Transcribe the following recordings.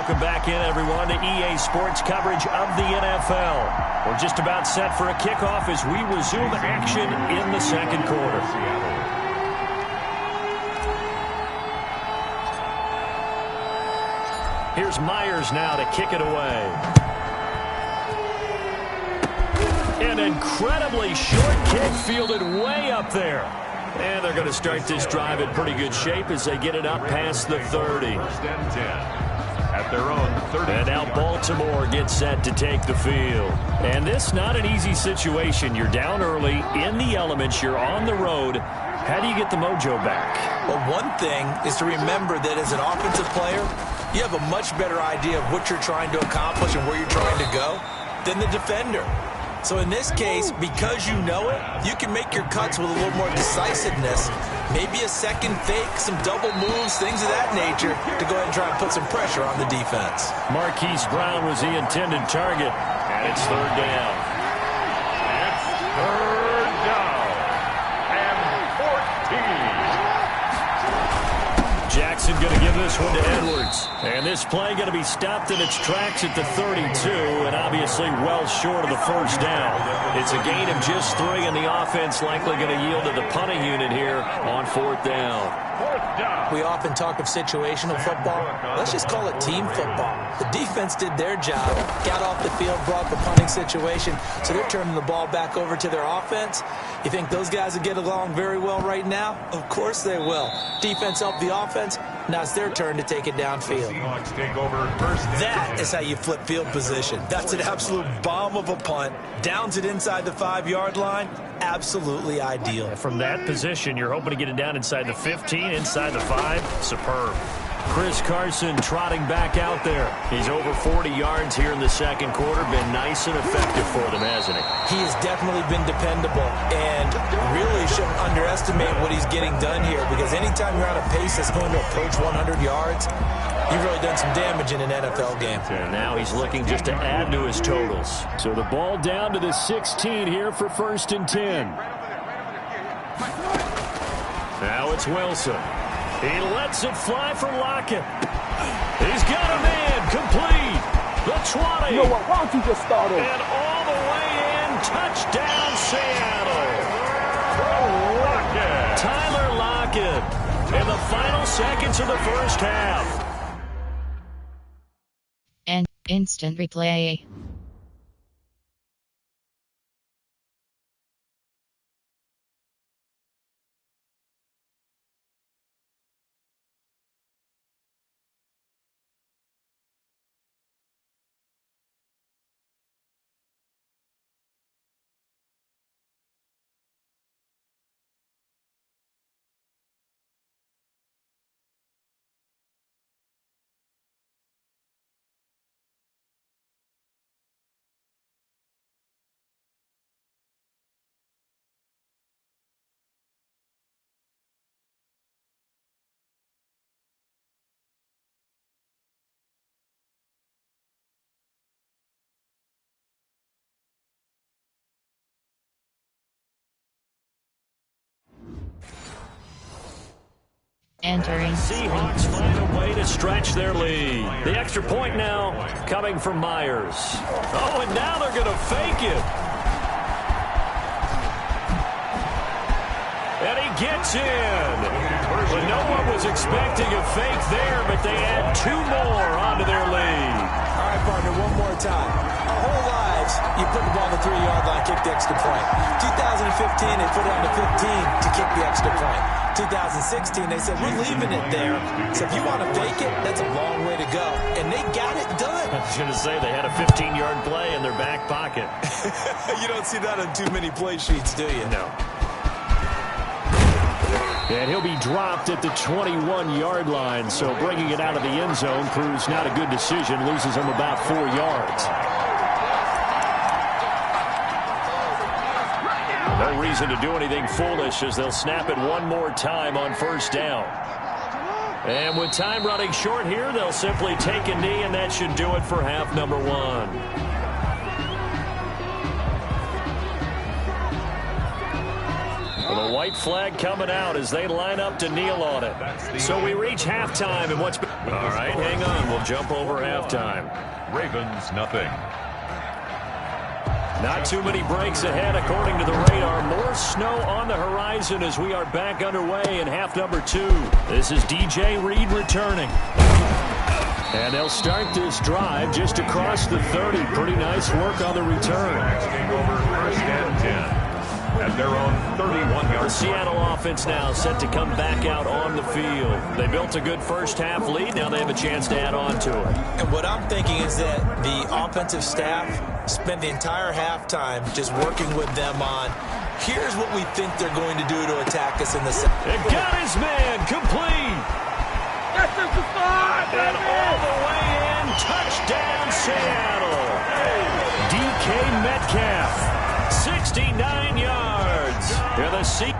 welcome back in, everyone, to EA Sports coverage of the NFL. We're just about set for a kickoff as we resume action in the second quarter. Here's Myers now to kick it away. An incredibly short kick fielded way up there. And they're going to start this drive in pretty good shape as they get it up past the 30. At their own 30. And now Baltimore gets set to take the field. And this not an easy situation. You're down early, in the elements, you're on the road. How do you get the mojo back? Well, one thing is to remember that as an offensive player, you have a much better idea of what you're trying to accomplish and where you're trying to go than the defender. So in this case, because you know it, you can make your cuts with a little more decisiveness, maybe a second fake, some double moves, things of that nature, to go ahead and try and put some pressure on the defense. Marquise Brown was the intended target, and it's third down. It's third down and 14. Jackson going to give this one to Edwards. And this play going to be stopped in its tracks at the 32, and obviously well short of the first down. It's a gain of just 3, and the offense likely going to yield to the punting unit here on fourth down. We often talk of situational football. Let's just call it team football. The defense did their job, got off the field, brought the punting situation, so they're turning the ball back over to their offense. You think those guys will get along very well right now? Of course they will. Defense helped the offense. Now it's their turn to take it downfield. That is how you flip field position. That's an absolute bomb of a punt. Downs it inside the 5-yard line. Absolutely ideal. From that position, you're hoping to get it down inside the 15, inside the 5. Superb. Chris Carson trotting back out there. He's over 40 yards here in the second quarter. Been nice and effective for them, hasn't he? He has definitely been dependable, and really shouldn't underestimate what he's getting done here, because anytime you're on a pace that's going to approach 100 yards, you've really done some damage in an NFL game. And now he's looking just to add to his totals. So the ball down to the 16 here for first and 10. Now it's Wilson. He lets it fly for Lockett. He's got a man complete. The 20. You know what? Why don't you just start over? And all the way in. Touchdown, Seattle. Lockett. Tyler Lockett in the final seconds of the first half. And instant replay. Entering. Seahawks find a way to stretch their lead. The extra point now coming from Myers. Oh, and now they're going to fake it. And he gets in. But no one was expecting a fake there, but they add 2 more onto their lead. All right, partner, one more time. Our whole lives, you put the ball on the 3-yard line, kick the extra point. 2015, they put it on the 15 to kick the extra point. 2016, they said, we're leaving it there. So if you want to fake it, that's a long way to go. And they got it done. I was going to say, they had a 15-yard play in their back pocket. You don't see that on too many play sheets, do you? No. And he'll be dropped at the 21-yard line, so bringing it out of the end zone proves not a good decision, loses him about 4 yards. No reason to do anything foolish as they'll snap it one more time on first down. And with time running short here, they'll simply take a knee, and that should do it for half number 1. Well, the white flag coming out as they line up to kneel on it. So we reach halftime, and what's All right, hang on. We'll jump over halftime. Ravens, nothing. Not too many breaks ahead, according to the radar. More snow on the horizon as we are back underway in half number 2. This is DJ Reed returning. And they'll start this drive just across the 30. Pretty nice work on the return. Taking over first and 10. At their own 31-yard. The Seattle offense now set to come back out on the field. They built a good first half lead. Now they have a chance to add on to it. And what I'm thinking is that the offensive staff spent the entire halftime just working with them on, here's what we think they're going to do to attack us in the second. It got his man complete. And all the way in, touchdown Seattle. DK Metcalf, 69 yards. Here the seat.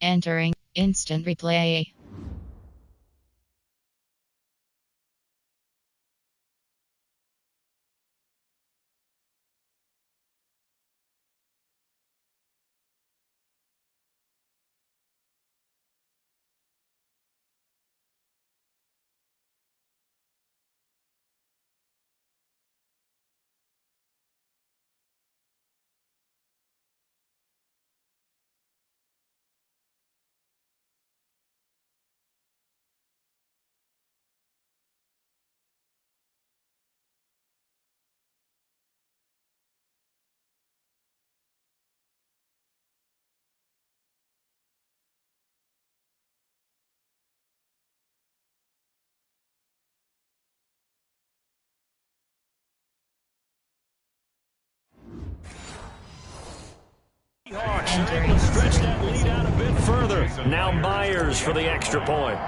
Entering instant replay. Hawks are able to stretch that lead out a bit further. Now Myers for the extra point.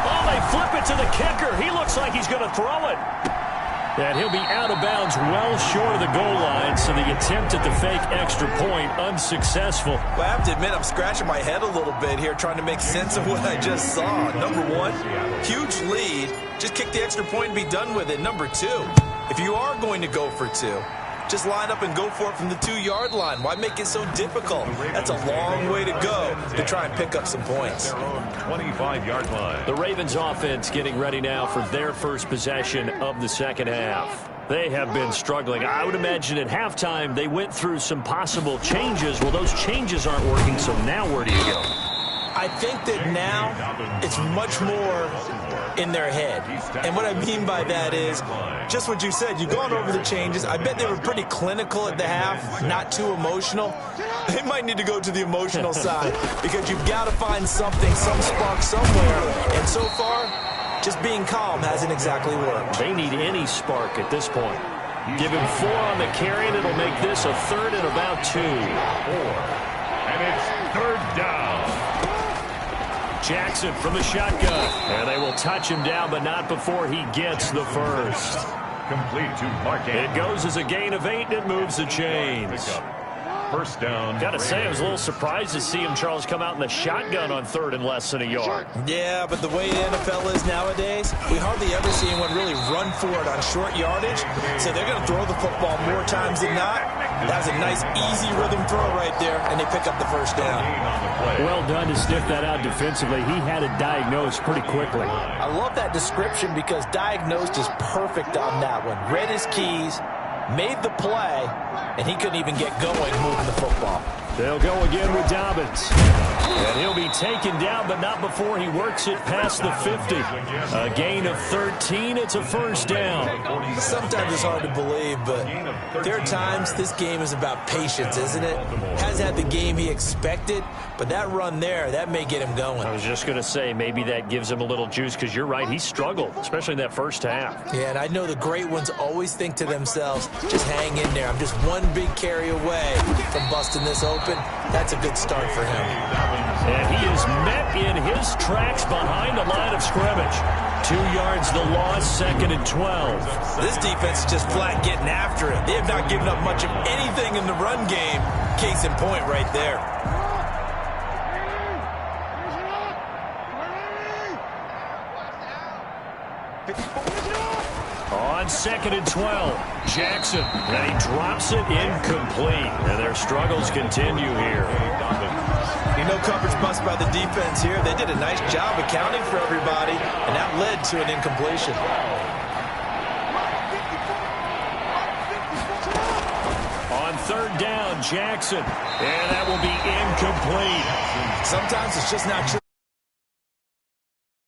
Oh, they flip it to the kicker. He looks like he's going to throw it. And he'll be out of bounds well short of the goal line, so the attempt at the fake extra point unsuccessful. Well, I have to admit, I'm scratching my head a little bit here trying to make sense of what I just saw. Number one, huge lead. Just kick the extra point and be done with it. Number two, if you are going to go for two, just line up and go for it from the 2-yard line. Why make it so difficult? That's a long way to go to try and pick up some points. 25-yard line. The Ravens offense getting ready now for their first possession of the second half. They have been struggling. I would imagine at halftime they went through some possible changes. Well, those changes aren't working, so now where do you go? I think that now it's much more in their head. And what I mean by that is just what you said. You've gone over the changes. I bet they were pretty clinical at the half, not too emotional. They might need to go to the emotional side because you've got to find something, some spark somewhere. And so far, just being calm hasn't exactly worked. They need any spark at this point. Give him 4 on the carry, and it'll make this a 3rd and about 2. 4. And it's 3rd down. Jackson from the shotgun. And they will touch him down, but not before he gets the first. Complete to Mark Andrews. It goes as a gain of 8, and it moves the chains. First down. Got to say, I was a little surprised to see him, Charles, come out in the shotgun on 3rd and less than a yard. Yeah, but the way the NFL is nowadays, we hardly ever see anyone really run for it on short yardage. So they're going to throw the football more times than not. That was a nice, easy rhythm throw right there, and they pick up the first down. Well done to sniff that out defensively. He had it diagnosed pretty quickly. I love that description because diagnosed is perfect on that one. Read his keys, made the play, and he couldn't even get going moving the football. They'll go again with Dobbins. And he'll be taken down, but not before he works it past the 50. A gain of 13. It's a first down. Sometimes it's hard to believe, but there are times this game is about patience, isn't it? Hasn't had the game he expected, but that run there, that may get him going. I was just going to say, maybe that gives him a little juice, because you're right, he struggled, especially in that first half. Yeah, and I know the great ones always think to themselves, just hang in there. I'm just one big carry away from busting this open. That's a good start for him. And he is met in his tracks behind the line of scrimmage. 2 yards the loss, 2nd and 12. This defense is just flat getting after it. They have not given up much of anything in the run game. Case in point right there. On 2nd and 12, Jackson, and he drops it incomplete. And their struggles continue here. You know, coverage bust by the defense here. They did a nice job accounting for everybody, and that led to an incompletion. On third down, Jackson. And that will be incomplete. Sometimes it's just not true.